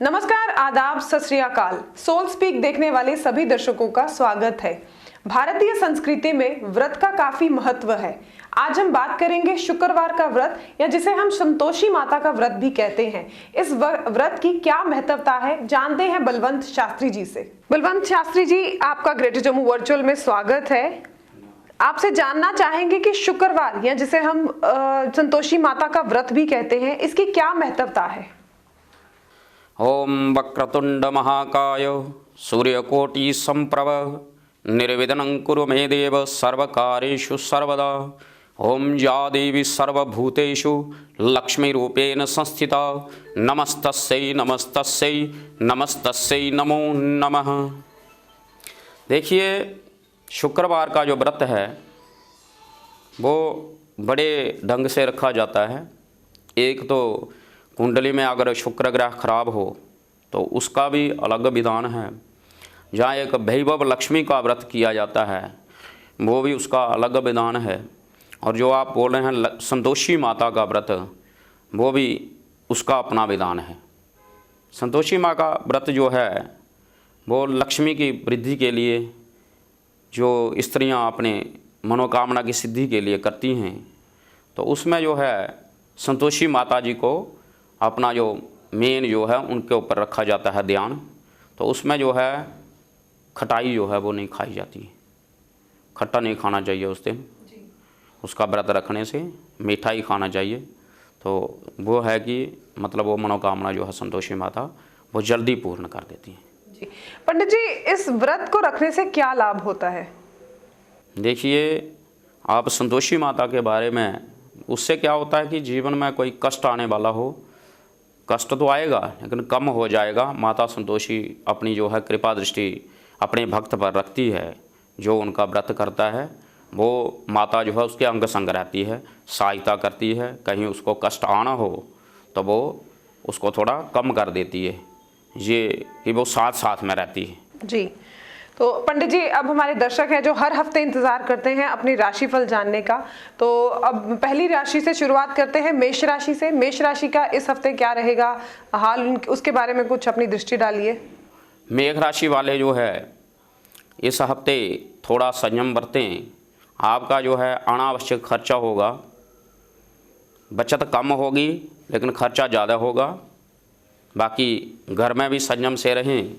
नमस्कार, आदाब, सत श्री अकाल। सोल स्पीक देखने वाले सभी दर्शकों का स्वागत है। भारतीय संस्कृति में व्रत का काफी महत्व है। आज हम बात करेंगे शुक्रवार का व्रत, या जिसे हम संतोषी माता का व्रत भी कहते हैं। इस व्रत की क्या महत्वता है, जानते हैं बलवंत शास्त्री जी से। बलवंत शास्त्री जी, आपका ग्रेटर जम्मू वर्चुअल में स्वागत है। आपसे जानना चाहेंगे कि शुक्रवार, या जिसे हम संतोषी माता का व्रत भी कहते हैं, इसकी क्या महत्वता है। ओम वक्रतुंड महाकाय सूर्यकोटि संप्रभ निर्विघ्नं कुरु मे देव सर्वकार्येषु सर्वदा। ओम या देवी सर्वभूतेषु लक्ष्मीरूपेण संस्थिता नमस्तस्यै नमस्तस्यै नमस्तस्यै नमो नमः। देखिए, शुक्रवार का जो व्रत है वो बड़े ढंग से रखा जाता है। एक तो कुंडली में अगर शुक्र ग्रह खराब हो तो उसका भी अलग विधान है। जहाँ एक वैभव लक्ष्मी का व्रत किया जाता है वो भी उसका अलग विधान है। और जो आप बोल रहे हैं संतोषी माता का व्रत, वो भी उसका अपना विधान है। संतोषी माँ का व्रत जो है वो लक्ष्मी की वृद्धि के लिए, जो स्त्रियाँ अपने मनोकामना की सिद्धि के लिए करती हैं, तो उसमें जो है संतोषी माता जी को अपना जो मेन जो है उनके ऊपर रखा जाता है ध्यान। तो उसमें जो है खटाई जो है वो नहीं खाई जाती, खट्टा नहीं खाना चाहिए उस दिन। उसका व्रत रखने से मीठा ही खाना चाहिए। तो वो है कि मतलब वो मनोकामना जो है संतोषी माता वो जल्दी पूर्ण कर देती है। जी पंडित जी, इस व्रत को रखने से क्या लाभ होता है। देखिए, आप संतोषी माता के बारे में, उससे क्या होता है कि जीवन में कोई कष्ट आने वाला हो, कष्ट तो आएगा लेकिन कम हो जाएगा। माता संतोषी अपनी जो है कृपा दृष्टि अपने भक्त पर रखती है। जो उनका व्रत करता है वो माता जो है उसके अंग संग रहती है, सहायता करती है। कहीं उसको कष्ट आना हो तो वो उसको थोड़ा कम कर देती है, ये कि वो साथ साथ में रहती है। जी, तो पंडित जी, अब हमारे दर्शक हैं जो हर हफ्ते इंतजार करते हैं अपनी राशिफल जानने का। तो अब पहली राशि से शुरुआत करते हैं, मेष राशि से। मेष राशि का इस हफ्ते क्या रहेगा हाल, उसके बारे में कुछ अपनी दृष्टि डालिए। मेष राशि वाले जो है इस हफ्ते थोड़ा संयम बरतें। आपका जो है अनावश्यक खर्चा होगा, बचत कम होगी लेकिन खर्चा ज़्यादा होगा। बाकी घर में भी संयम से रहें,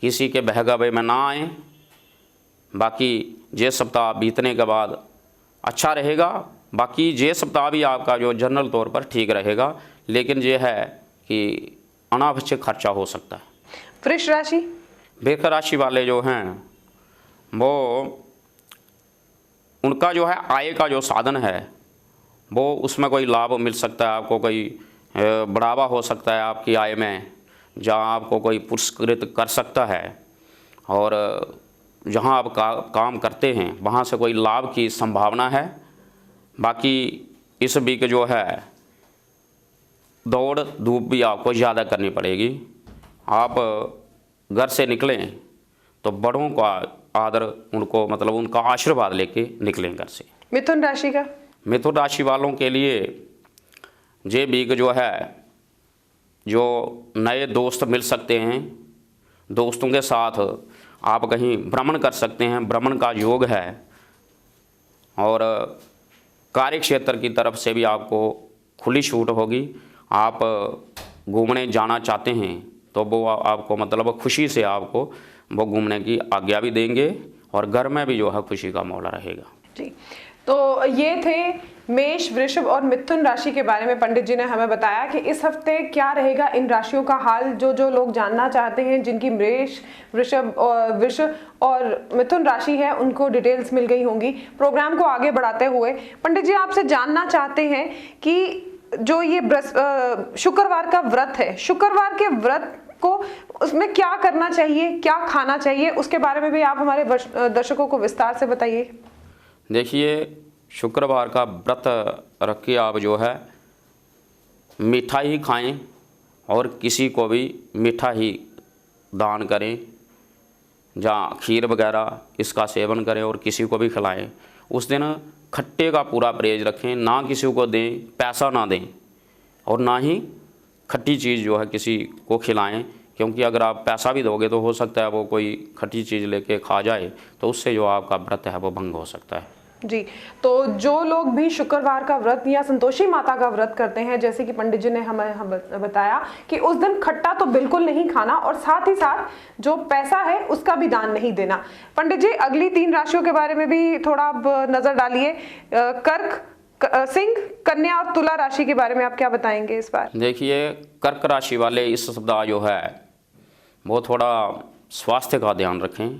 किसी के बहकावे में ना आए। बाकी ये सप्ताह बीतने के बाद अच्छा रहेगा। बाकी ये सप्ताह भी आपका जो जनरल तौर पर ठीक रहेगा, लेकिन ये है कि अनावश्यक खर्चा हो सकता है। वृष राशि। वृष राशि वाले जो हैं वो, उनका जो है आय का जो साधन है वो, उसमें कोई लाभ मिल सकता है आपको, कोई बढ़ावा हो सकता है आपकी आय में, जहाँ आपको कोई पुरस्कृत कर सकता है। और जहाँ आप काम करते हैं वहाँ से कोई लाभ की संभावना है। बाकी इस वीक जो है दौड़ धूप भी आपको ज़्यादा करनी पड़ेगी। आप घर से निकलें तो बड़ों का आदर, उनको मतलब उनका आशीर्वाद लेके निकलें घर से। मिथुन राशि का। मिथुन राशि वालों के लिए ये वीक जो है, जो नए दोस्त मिल सकते हैं, दोस्तों के साथ आप कहीं भ्रमण कर सकते हैं, भ्रमण का योग है। और कार्य क्षेत्र की तरफ से भी आपको खुली छूट होगी। आप घूमने जाना चाहते हैं तो वो आपको मतलब खुशी से आपको वो घूमने की आज्ञा भी देंगे, और घर में भी जो है खुशी का माहौल रहेगा। जी, तो ये थे मेष, वृषभ और मिथुन राशि के बारे में पंडित जी ने हमें बताया कि इस हफ्ते क्या रहेगा इन राशियों का हाल। जो लोग जानना चाहते हैं, जिनकी मेष, वृषभ और मिथुन राशि है, उनको डिटेल्स मिल गई होंगी। प्रोग्राम को आगे बढ़ाते हुए पंडित जी आपसे जानना चाहते हैं कि जो ये शुक्रवार का व्रत है, शुक्रवार के व्रत को, उसमें क्या करना चाहिए, क्या खाना चाहिए, उसके बारे में भी आप हमारे दर्शकों को विस्तार से बताइए। देखिए, शुक्रवार का व्रत रख के आप जो है मीठा ही खाएं और किसी को भी मीठा ही दान करें, जहाँ खीर वगैरह इसका सेवन करें और किसी को भी खिलाएं। उस दिन खट्टे का पूरा परहेज रखें, ना किसी को दें, पैसा ना दें और ना ही खट्टी चीज़ जो है किसी को खिलाएं, क्योंकि अगर आप पैसा भी दोगे तो हो सकता है वो कोई खट्टी चीज़ लेके खा जाए, तो उससे जो आपका व्रत है वो भंग हो सकता है। जी, तो जो लोग भी शुक्रवार का व्रत या संतोषी माता का व्रत करते हैं, जैसे कि पंडित जी ने हमें बताया कि उस दिन खट्टा तो बिल्कुल नहीं खाना और साथ ही साथ जो पैसा है उसका भी दान नहीं देना। पंडित जी, अगली 3 राशियों के बारे में भी थोड़ा आप नजर डालिए। कर्क, सिंह, कन्या और तुला राशि के बारे में आप क्या बताएंगे इस बार? देखिए, कर्क राशि वाले इस सप्ताह जो है वो थोड़ा स्वास्थ्य का ध्यान रखें।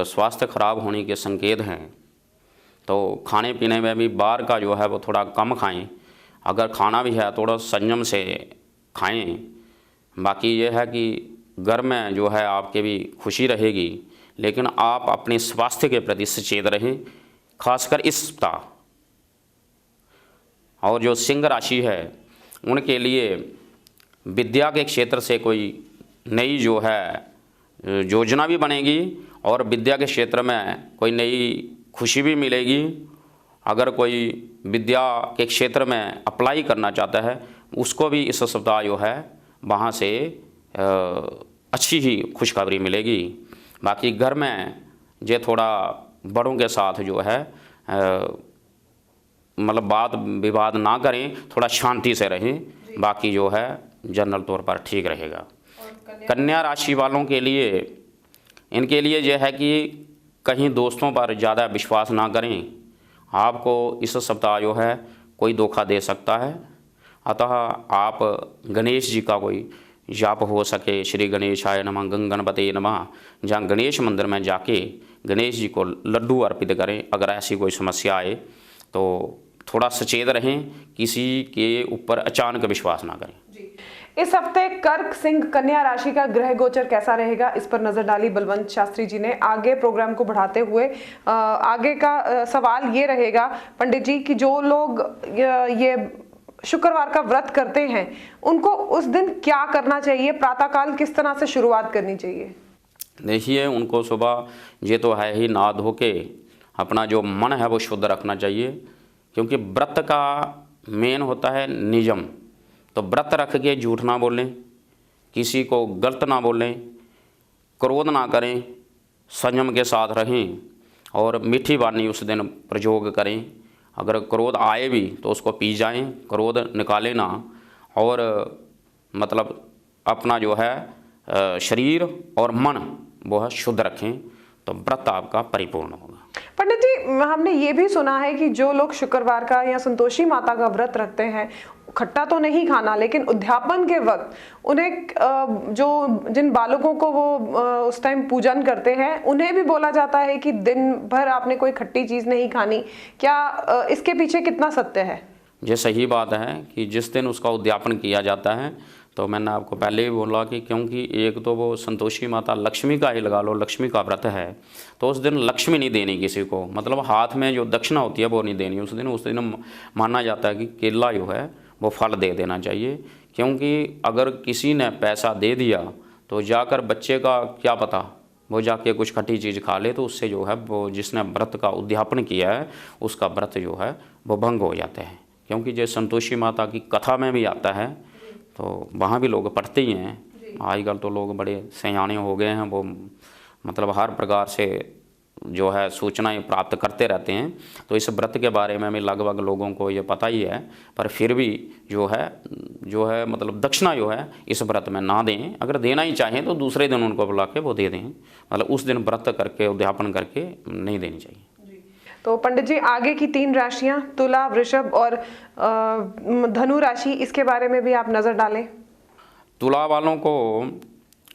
स्वास्थ्य खराब होने के संकेत हैं, तो खाने पीने में भी बाहर का जो है वो थोड़ा कम खाएं। अगर खाना भी है थोड़ा संयम से खाएं। बाकी ये है कि घर में जो है आपके भी खुशी रहेगी, लेकिन आप अपने स्वास्थ्य के प्रति सचेत रहें, खासकर इस सप्ताह। और जो सिंह राशि है उनके लिए विद्या के क्षेत्र से कोई नई जो है योजना भी बनेगी और विद्या के क्षेत्र में कोई नई खुशी भी मिलेगी। अगर कोई विद्या के क्षेत्र में अप्लाई करना चाहता है उसको भी इस सप्ताह जो है वहाँ से अच्छी ही खुशखबरी मिलेगी। बाकी घर में ये थोड़ा बड़ों के साथ जो है मतलब वाद विवाद ना करें, थोड़ा शांति से रहें। बाकी जो है जनरल तौर पर ठीक रहेगा। कन्या राशि वालों के लिए, इनके लिए यह है कि कहीं दोस्तों पर ज़्यादा विश्वास ना करें। आपको इस सप्ताह जो है कोई धोखा दे सकता है, अतः आप गणेश जी का कोई जाप हो सके, श्री गणेशाय नमः, गणपते नमः, जहाँ गणेश मंदिर में जाके गणेश जी को लड्डू अर्पित करें। अगर ऐसी कोई समस्या आए तो थोड़ा सचेत रहें, किसी के ऊपर अचानक विश्वास ना करें। इस हफ्ते कर्क, सिंह, कन्या राशि का ग्रह गोचर कैसा रहेगा, इस पर नजर डाली बलवंत शास्त्री जी ने। आगे प्रोग्राम को बढ़ाते हुए आगे का सवाल ये रहेगा पंडित जी कि जो लोग ये शुक्रवार का व्रत करते हैं उनको उस दिन क्या करना चाहिए, प्रातःकाल किस तरह से शुरुआत करनी चाहिए? देखिए, उनको सुबह ये तो है ही नहा धो के अपना जो मन है वो शुद्ध रखना चाहिए, क्योंकि व्रत का मेन होता है नियम। तो व्रत रख के झूठ ना बोलें, किसी को गलत ना बोलें, क्रोध ना करें, संयम के साथ रहें और मीठी वाणी उस दिन प्रयोग करें। अगर क्रोध आए भी तो उसको पी जाएं, क्रोध निकालें ना, और मतलब अपना जो है शरीर और मन वो है शुद्ध रखें, तो व्रत आपका परिपूर्ण होगा। पंडित जी, हमने ये भी सुना है कि जो लोग शुक्रवार का या संतोषी माता का व्रत रखते हैं, खट्टा तो नहीं खाना, लेकिन उद्यापन के वक्त उन्हें जो जिन बालकों को वो उस टाइम पूजन करते हैं उन्हें भी बोला जाता है कि दिन भर आपने कोई खट्टी चीज़ नहीं खानी। क्या इसके पीछे कितना सत्य है? ये सही बात है कि जिस दिन उसका उद्यापन किया जाता है, तो मैंने आपको पहले ही बोला कि क्योंकि एक तो वो संतोषी माता लक्ष्मी का ही लगा लो, लक्ष्मी का व्रत है, तो उस दिन लक्ष्मी नहीं देनी किसी को, मतलब हाथ में जो दक्षिणा होती है वो नहीं देनी उस दिन माना जाता है कि केला जो है वो फल दे देना चाहिए। क्योंकि अगर किसी ने पैसा दे दिया तो जाकर बच्चे का क्या पता वो जाके कुछ खट्टी चीज़ खा ले, तो उससे जो है वो जिसने व्रत का उद्यापन किया है उसका व्रत जो है वो भंग हो जाते हैं। क्योंकि जो संतोषी माता की कथा में भी आता है तो वहाँ भी लोग पढ़ते ही हैं। आजकल तो लोग बड़े सयाने हो गए हैं, वो मतलब हर प्रकार से जो है सूचनाएं प्राप्त करते रहते हैं। तो इस व्रत के बारे में भी लगभग लोगों को ये पता ही है, पर फिर भी जो है मतलब दक्षिणा जो है इस व्रत में ना दें। अगर देना ही चाहें तो दूसरे दिन उनको बुला के वो दे दें, मतलब उस दिन व्रत करके उद्यापन करके नहीं देनी चाहिए। तो पंडित जी, आगे की 3 राशियां तुला, वृषभ और धनु राशि, इसके बारे में भी आप नज़र डालें। तुला वालों को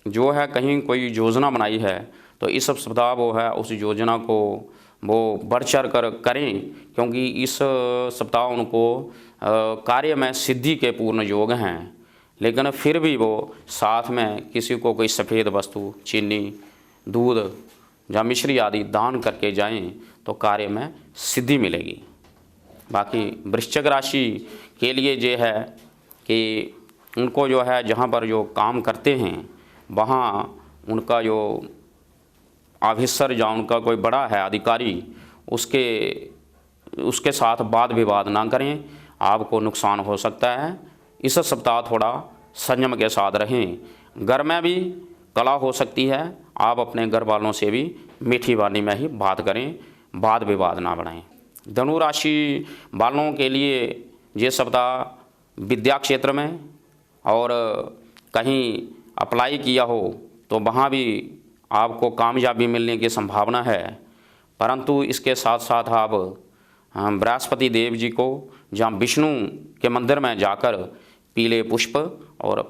जो है कहीं कोई योजना बनाई है तो इस सप्ताह वो है उस योजना को वो बढ़ चढ़ कर करें, क्योंकि इस सप्ताह उनको कार्य में सिद्धि के पूर्ण योग हैं। लेकिन फिर भी वो साथ में किसी को कोई सफ़ेद वस्तु, चीनी, दूध या मिश्री आदि दान करके जाएं तो कार्य में सिद्धि मिलेगी। बाकी वृश्चिक राशि के लिए ये है कि उनको जो है जहाँ पर जो काम करते हैं वहाँ उनका जो ऑफिसर या उनका कोई बड़ा है अधिकारी, उसके साथ वाद विवाद ना करें, आपको नुकसान हो सकता है। इस सप्ताह थोड़ा संयम के साथ रहें। घर में भी कला हो सकती है, आप अपने घर वालों से भी मीठी वाणी में ही बात करें, वाद विवाद ना बढ़ाएं। धनु राशि वालों के लिए ये सप्ताह विद्या क्षेत्र में और कहीं अप्लाई किया हो तो वहाँ भी आपको कामयाबी मिलने की संभावना है, परंतु इसके साथ साथ आप बृहस्पति देव जी को जहाँ विष्णु के मंदिर में जाकर पीले पुष्प और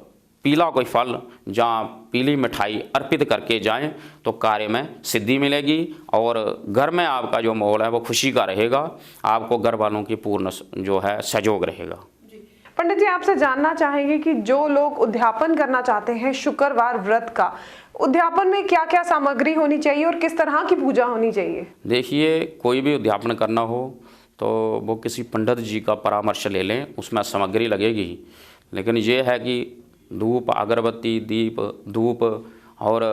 पीला कोई फल, जहाँ पीली मिठाई अर्पित करके जाएं तो कार्य में सिद्धि मिलेगी और घर में आपका जो माहौल है वो खुशी का रहेगा, आपको घर वालों की पूर्ण जो है सहयोग रहेगा। पंडित जी, आपसे जानना चाहेंगे कि जो लोग उद्यापन करना चाहते हैं शुक्रवार व्रत का, उद्यापन में क्या क्या सामग्री होनी चाहिए और किस तरह की पूजा होनी चाहिए? देखिए, कोई भी उद्यापन करना हो तो वो किसी पंडित जी का परामर्श ले लें, उसमें सामग्री लगेगी। लेकिन ये है कि धूप, अगरबत्ती, दीप, धूप और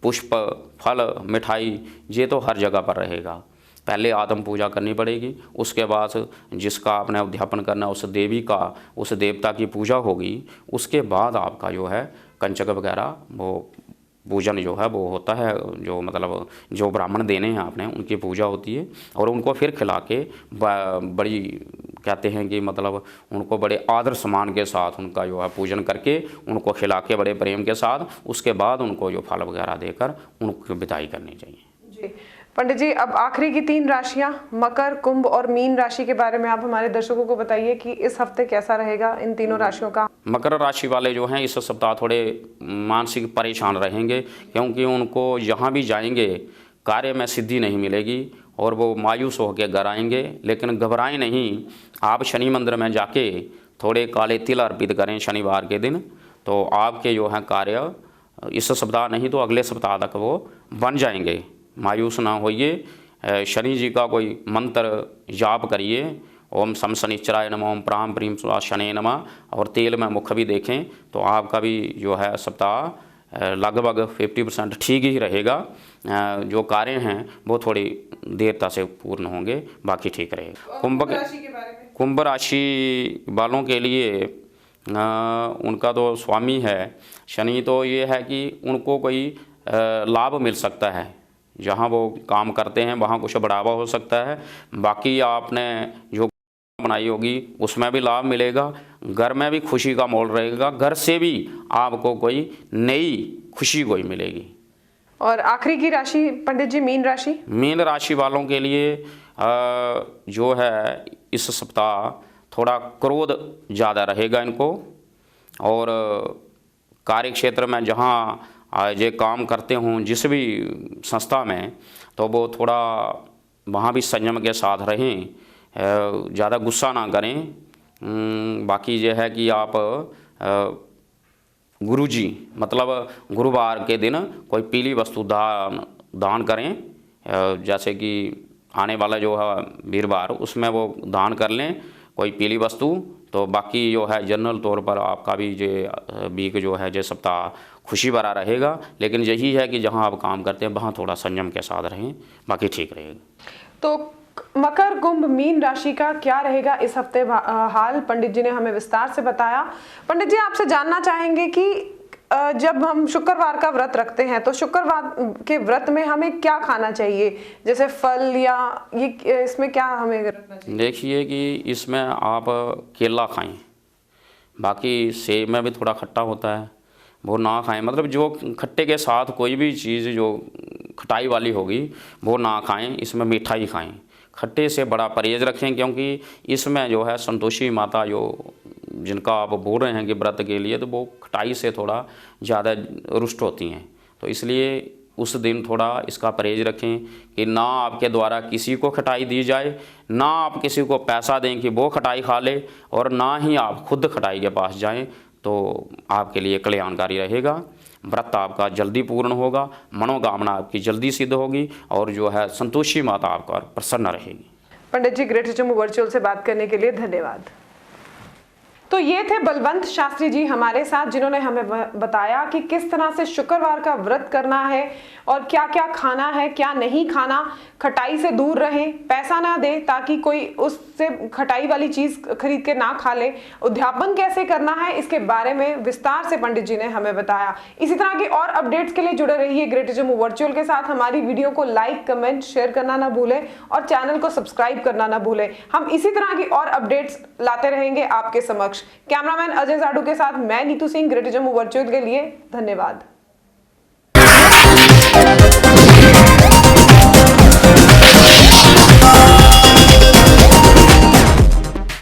पुष्प, फल, मिठाई, ये तो हर जगह पर रहेगा। पहले आत्म पूजा करनी पड़ेगी, उसके बाद जिसका आपने उद्यापन करना उस देवी का, उस देवता की पूजा होगी, उसके बाद आपका जो है कंचक वगैरह वो पूजन जो है वो होता है, जो मतलब जो ब्राह्मण देने हैं आपने उनकी पूजा होती है और उनको फिर खिला के बड़ी कहते हैं कि मतलब उनको बड़े आदर सम्मान के साथ उनका जो है पूजन करके उनको खिला के बड़े प्रेम के साथ उसके बाद उनको जो फल वगैरह देकर उनको विदाई करनी चाहिए। जी पंडित जी, अब आखिरी की 3 राशियां मकर, कुंभ और मीन राशि के बारे में आप हमारे दर्शकों को बताइए कि इस हफ्ते कैसा रहेगा इन तीनों राशियों का। मकर राशि वाले जो हैं इस सप्ताह थोड़े मानसिक परेशान रहेंगे, क्योंकि उनको जहाँ भी जाएंगे कार्य में सिद्धि नहीं मिलेगी और वो मायूस होकर घर आएंगे। लेकिन घबराएं नहीं, आप शनि मंदिर में जाके थोड़े काले तिल अर्पित करें शनिवार के दिन, तो आपके जो है कार्य इस सप्ताह नहीं तो अगले सप्ताह तक वो बन जाएंगे। मायूस ना होइए, शनि जी का कोई मंत्र जाप करिए, ओम सम शनिश्चराय नमः, ओम प्राम प्रीम शनि नमः, और तेल में मुख भी देखें तो आपका भी जो है सप्ताह लगभग 50% ठीक ही रहेगा। जो कार्य हैं वो थोड़ी देरता से पूर्ण होंगे, बाकी ठीक रहेगा। कुंभ राशि वालों के लिए उनका तो स्वामी है शनि, तो ये है कि उनको कोई लाभ मिल सकता है, जहाँ वो काम करते हैं वहाँ कुछ बढ़ावा हो सकता है। बाकी आपने जो बनाई होगी उसमें भी लाभ मिलेगा, घर में भी खुशी का माहौल रहेगा, घर से भी आपको कोई नई खुशी कोई मिलेगी। और आखिरी की राशि पंडित जी मीन राशि। मीन राशि वालों के लिए जो है इस सप्ताह थोड़ा क्रोध ज़्यादा रहेगा इनको, और कार्य क्षेत्र में जहाँ ये काम करते हों जिस भी संस्था में, तो वो थोड़ा वहाँ भी संयम के साथ रहें, ज़्यादा गुस्सा ना करें। बाकी ये है कि आप गुरुजी मतलब गुरुवार के दिन कोई पीली वस्तु दान करें, जैसे कि आने वाला जो है वीरवार उसमें वो दान कर लें कोई पीली वस्तु। तो बाकी जो है जनरल तौर पर आपका भी जो वीक जो है जो सप्ताह खुशी भरा रहेगा, लेकिन यही है कि जहां आप काम करते हैं वहां थोड़ा संयम के साथ रहें, बाकी ठीक रहेगा। तो मकर, कुंभ, मीन राशि का क्या रहेगा इस हफ्ते हाल, पंडित जी ने हमें विस्तार से बताया। पंडित जी, आपसे जानना चाहेंगे कि जब हम शुक्रवार का व्रत रखते हैं तो शुक्रवार के व्रत में हमें क्या खाना चाहिए, जैसे फल या ये इसमें क्या हमें रखना चाहिए? देखिए कि इसमें आप केला खाएं, बाकी सेब में भी थोड़ा खट्टा होता है वो ना खाएं, मतलब जो खट्टे के साथ कोई भी चीज़ जो खटाई वाली होगी वो ना खाएं, इसमें मीठा ही खाएं। खट्टे से बड़ा परहेज रखें, क्योंकि इसमें जो है संतोषी माता जो जिनका आप बोल रहे हैं कि व्रत के लिए, तो वो खटाई से थोड़ा ज़्यादा रुष्ट होती हैं, तो इसलिए उस दिन थोड़ा इसका परहेज रखें कि ना आपके द्वारा किसी को खटाई दी जाए, ना आप किसी को पैसा दें कि वो खटाई खा ले, और ना ही आप खुद खटाई के पास जाएं, तो आपके लिए कल्याणकारी रहेगा। व्रत आपका जल्दी पूर्ण होगा, मनोकामना आपकी जल्दी सिद्ध होगी, और जो है संतोषी माता आपका प्रसन्न रहेगी। पंडित जी, ग्रेट जम्मू वर्चुअल से बात करने के लिए धन्यवाद। तो ये थे बलवंत शास्त्री जी हमारे साथ, जिन्होंने हमें बताया कि किस तरह से शुक्रवार का व्रत करना है और क्या क्या खाना है, क्या नहीं खाना, खटाई से दूर रहें, पैसा ना दें ताकि कोई उससे खटाई वाली चीज खरीद के ना खा ले, उद्यापन कैसे करना है, इसके बारे में विस्तार से पंडित जी ने हमें बताया। इसी तरह की और अपडेट्स के लिए जुड़े रहिए ग्रेटर जम्मू वर्चुअल के साथ। हमारी वीडियो को लाइक, कमेंट, शेयर करना ना भूलें और चैनल को सब्सक्राइब करना ना भूलें। हम इसी तरह की और अपडेट्स लाते रहेंगे आपके समक्ष। कैमरामैन अजय जाडू के साथ मैं नीतू सिंह, ग्रेटर जम्मू वर्चुअल के लिए धन्यवाद।